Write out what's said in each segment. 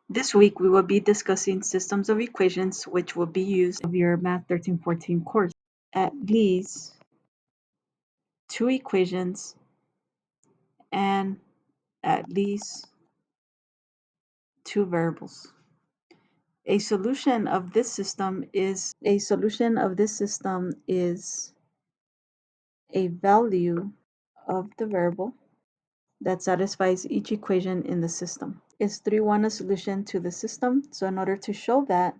This week we will be discussing systems of equations which will be used in your Math 1314 course. At least two equations and at least two variables. A solution of this system is a value of the variable that satisfies each equation in the system. Is 3, 1 a solution to the system? So in order to show that,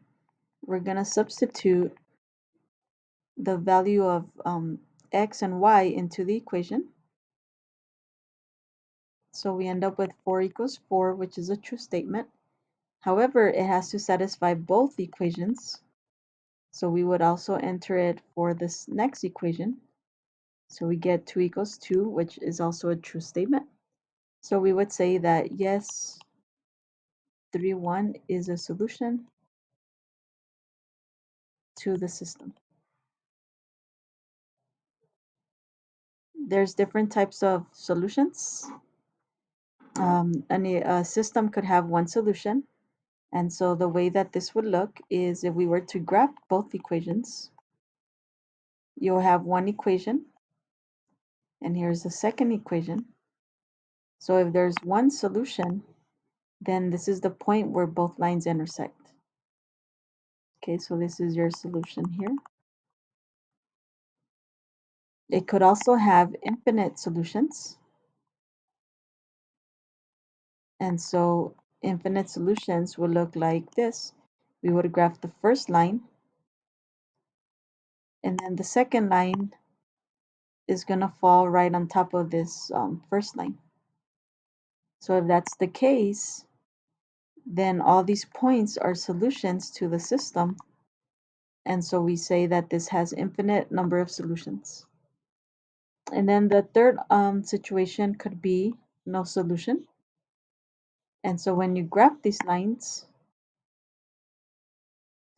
we're going to substitute the value of x and y into the equation. So we end up with 4 equals 4, which is a true statement. However, it has to satisfy both equations. So we would also enter it for this next equation. So we get 2 equals 2, which is also a true statement. So we would say that yes, 3, 1 is a solution to the system. There's different types of solutions. A system could have one solution. And so the way that this would look is if we were to graph both equations, you'll have one equation, and here's the second equation. So if there's one solution, then this is the point where both lines intersect. Okay, so this is your solution here. It could also have infinite solutions. And so infinite solutions would look like this. We would graph the first line, and then the second line is going to fall right on top of this first line. So if that's the case, then all these points are solutions to the system. And so we say that this has infinite number of solutions. And then the third situation could be no solution. And so when you graph these lines,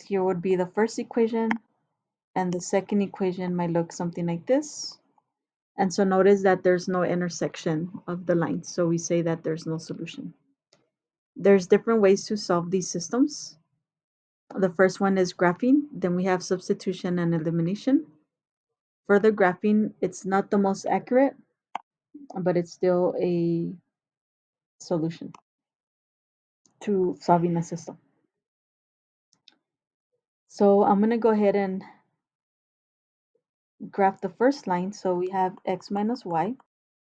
here would be the first equation, and the second equation might look something like this. And so notice that there's no intersection of the lines. So we say that there's no solution. There's different ways to solve these systems. The first one is graphing. Then we have substitution and elimination. For the graphing, it's not the most accurate, but it's still a solution to solving a system. So I'm going to go ahead and graph the first line. So we have x minus y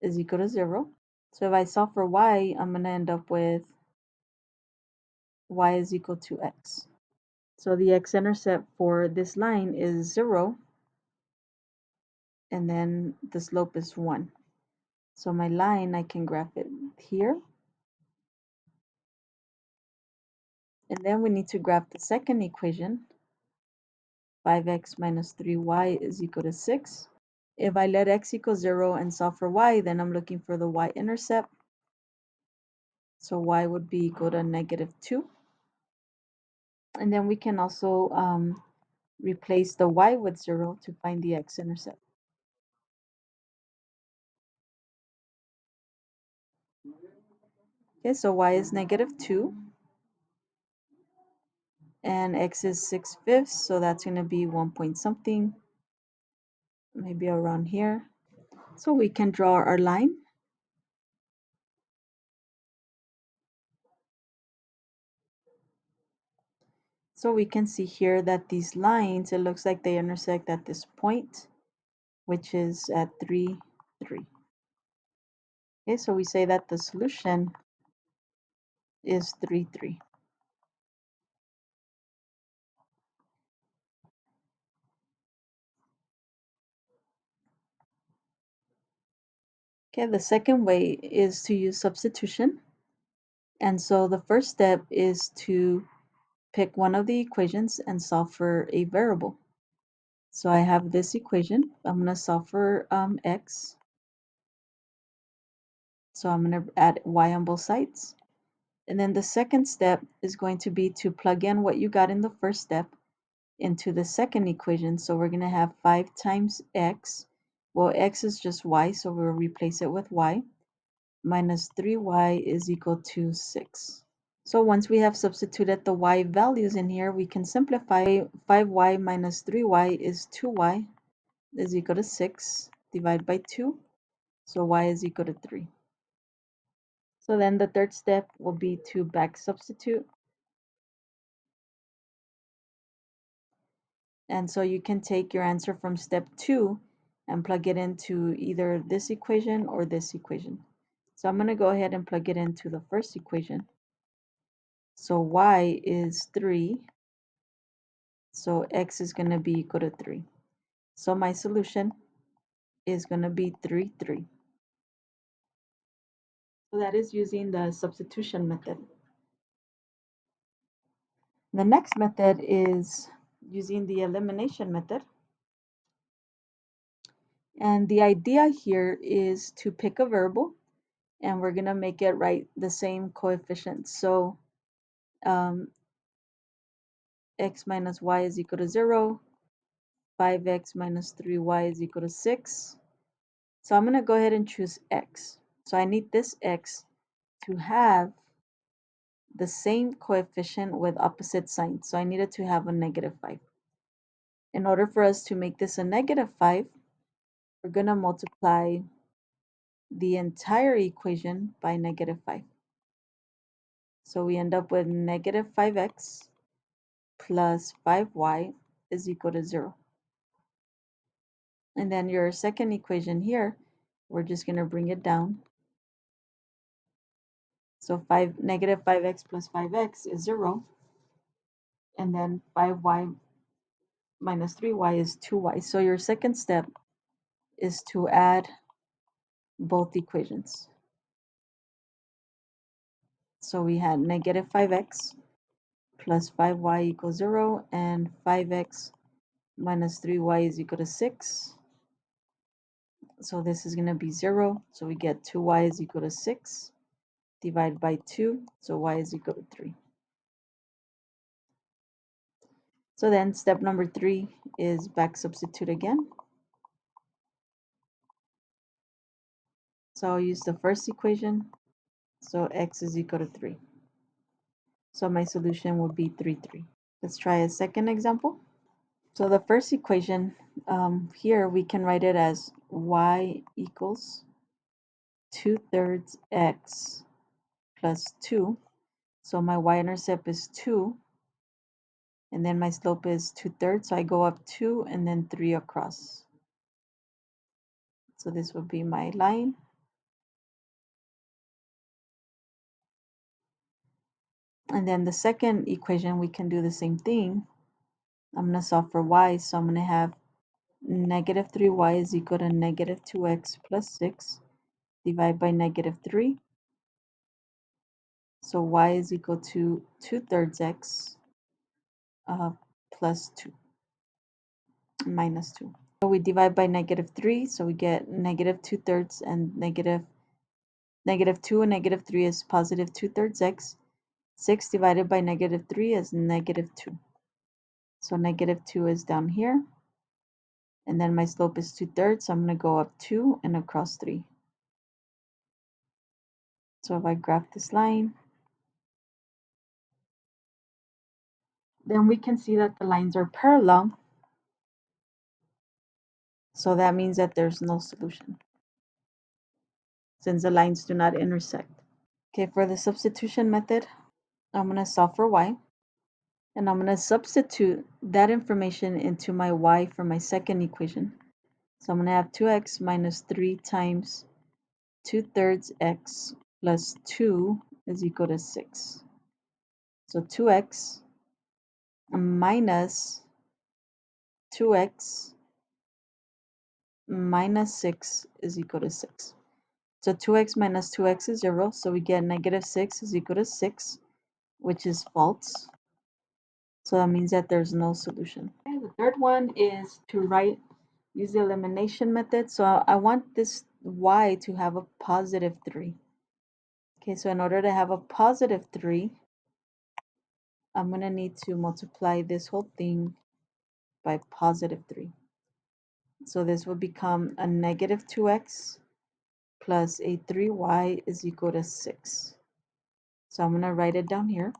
is equal to 0. So if I solve for y, I'm going to end up with y is equal to x. So the x-intercept for this line is 0, and then the slope is 1. So my line, I can graph it here. And then we need to graph the second equation. 5x minus 3y is equal to 6. If I let x equal 0 and solve for y, then I'm looking for the y-intercept. So y would be equal to -2. And then we can also replace the y with 0 to find the x-intercept. Okay, so y is -2. And x is 6/5, so that's going to be 1 point something, maybe around here. So we can draw our line. So we can see here that these lines, it looks like they intersect at this point, which is at 3, 3. Okay, so we say that the solution is 3, 3. Okay, the second way is to use substitution. And so the first step is to pick one of the equations and solve for a variable. So I have this equation. I'm going to solve for x. So I'm going to add y on both sides. And then the second step is going to be to plug in what you got in the first step into the second equation. So we're going to have 5 times x. Well, x is just y, so we'll replace it with y. Minus 3y is equal to 6. So once we have substituted the y values in here, we can simplify. 5y minus 3y is 2y is equal to 6. Divide by 2. So y is equal to 3. So then the third step will be to back substitute. And so you can take your answer from step 2 and plug it into either this equation or this equation. So I'm going to go ahead and plug it into the first equation. So y is 3. So x is going to be equal to 3. So my solution is going to be 3, 3. So that is using the substitution method. The next method is using the elimination method. And the idea here is to pick a variable and we're going to make it write the same coefficient. So x minus y is equal to 0, 5x minus 3y is equal to 6. So I'm going to go ahead and choose x. So I need this x to have the same coefficient with opposite signs. So I need it to have a negative 5. In order for us to make this a negative 5, we're going to multiply the entire equation by negative 5. So we end up with negative 5x plus 5y is equal to 0. And then your second equation here, we're just going to bring it down. So negative 5x plus 5x is 0. And then 5y minus 3y is 2y. So your second step is to add both equations. So we had negative 5x plus 5y equals 0 and 5x minus 3y is equal to 6. So this is going to be 0. So we get 2y is equal to 6. Divide by 2. So y is equal to 3. So then step number 3 is back substitute again. So I'll use the first equation. So x is equal to 3. So my solution will be 3, 3. Let's try a second example. So the first equation, here we can write it as y equals 2/3 x plus 2. So my y-intercept is 2. And then my slope is 2/3. So I go up 2 and then 3 across. So this would be my line. And then the second equation, we can do the same thing. I'm going to solve for y. So I'm going to have negative 3y is equal to negative 2x plus 6. Divide by negative 3. So y is equal to 2/3 x plus 2 minus 2. So we divide by negative 3. So we get negative 2/3 and negative 2 and negative 3 is positive 2/3 x. 6 divided by negative 3 is negative 2. So negative 2 is down here. And then my slope is 2/3. So I'm going to go up 2 and across 3. So if I graph this line, then we can see that the lines are parallel. So that means that there's no solution since the lines do not intersect. Okay, for the substitution method, I'm going to solve for y. And I'm going to substitute that information into my y for my second equation. So I'm going to have 2x minus 3 times 2/3 x plus 2 is equal to 6. So 2x minus 2x minus 6 is equal to 6. So 2x minus 2x is 0. So we get negative 6 is equal to 6, which is false. So that means that there's no solution. Okay, the third one is to use the elimination method. So I want this y to have a positive 3. Okay, so in order to have a positive 3, I'm going to need to multiply this whole thing by positive 3. So this will become a negative 2x plus a 3y is equal to 6. So I'm going to write it down here.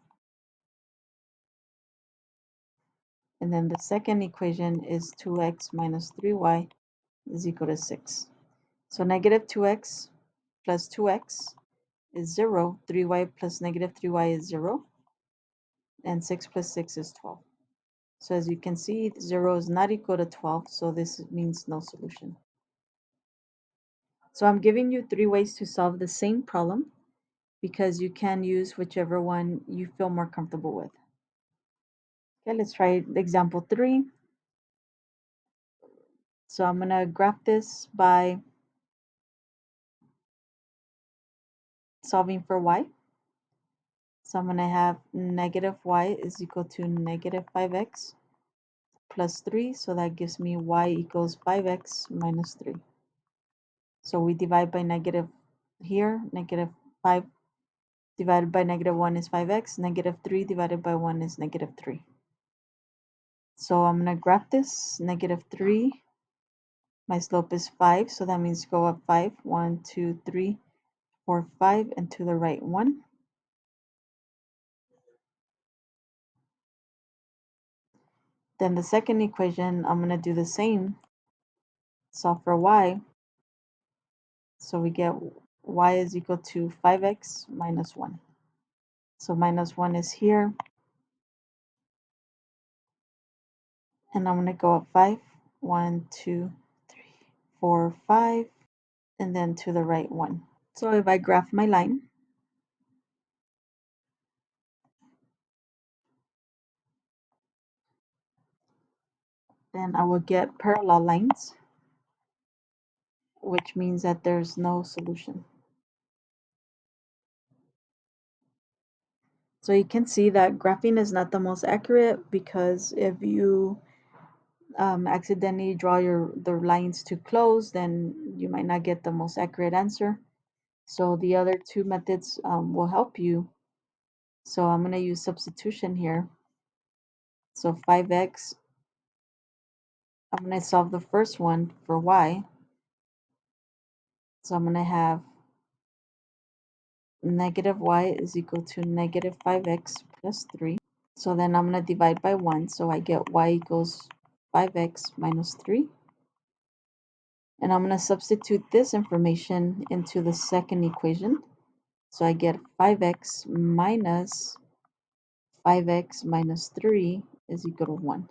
And then the second equation is 2x minus 3y is equal to 6. So negative 2x plus 2x is 0. 3y plus negative 3y is 0. And 6 plus 6 is 12. So as you can see, 0 is not equal to 12, so this means no solution. So I'm giving you 3 ways to solve the same problem because you can use whichever one you feel more comfortable with. Okay, let's try example 3. So I'm going to graph this by solving for y. So I'm going to have negative y is equal to negative 5x plus 3. So that gives me y equals 5x minus 3. So we divide by negative here, negative 5 divided by negative 1 is 5x, negative 3 divided by 1 is negative 3. So I'm going to graph this, negative 3, my slope is 5, so that means go up 5, 1, 2, 3, 4, 5, and to the right 1. Then the second equation, I'm going to do the same, solve for y. So we get y is equal to 5x minus 1. So minus 1 is here. And I'm going to go up 5, 1, 2, 3, 4, 5, and then to the right 1. So if I graph my line, then I will get parallel lines, which means that there's no solution. So you can see that graphing is not the most accurate because if you accidentally draw the lines too close, then you might not get the most accurate answer. So the other two methods will help you. So I'm going to use substitution here. So 5x, I'm going to solve the first one for y. So I'm going to have negative y is equal to negative 5x plus 3. So then I'm going to divide by 1. So I get y equals 5x minus 3. And I'm going to substitute this information into the second equation. So I get 5x minus 3 is equal to 1.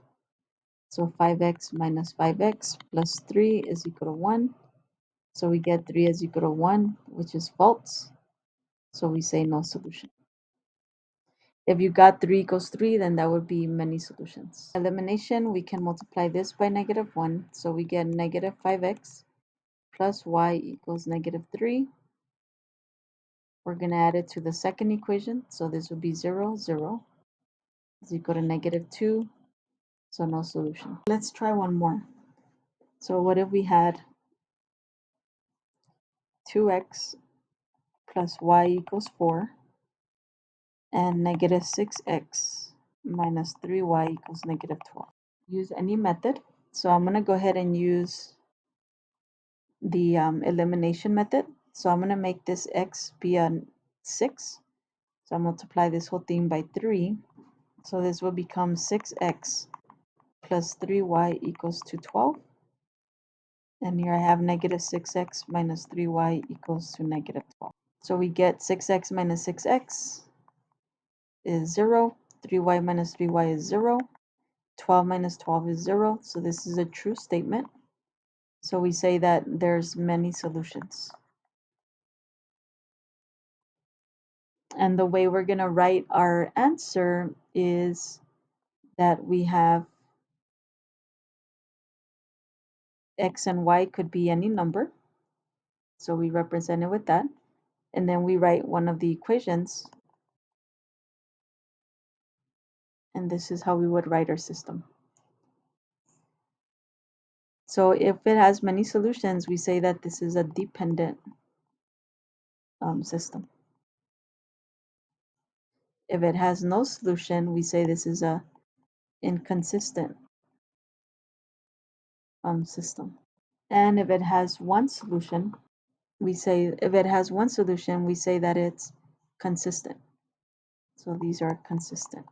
So 5x minus 5x plus 3 is equal to 1. So we get 3 is equal to 1, which is false. So we say no solution. If you got 3 equals 3, then that would be many solutions. Elimination, we can multiply this by negative 1. So we get negative 5x plus y equals negative 3. We're going to add it to the second equation. So this would be 0, 0 is equal to negative 2. So no solution. Let's try one more. So what if we had 2x plus y equals 4 and negative 6x minus 3y equals negative 12. Use any method. So I'm going to go ahead and use the elimination method. So I'm going to make this x be a 6. So I'll multiply this whole thing by 3. So this will become 6x plus 3y equals to 12. And here I have negative 6x minus 3y equals to negative 12. So we get 6x minus 6x is 0. 3y minus 3y is 0. 12 minus 12 is 0. So this is a true statement. So we say that there's many solutions. And the way we're going to write our answer is that we have x and y could be any number. So we represent it with that. And then we write one of the equations. And this is how we would write our system. So if it has many solutions, we say that this is a dependent system. If it has no solution, we say this is a inconsistent system. And if it has one solution, we say that it's consistent. So these are consistent.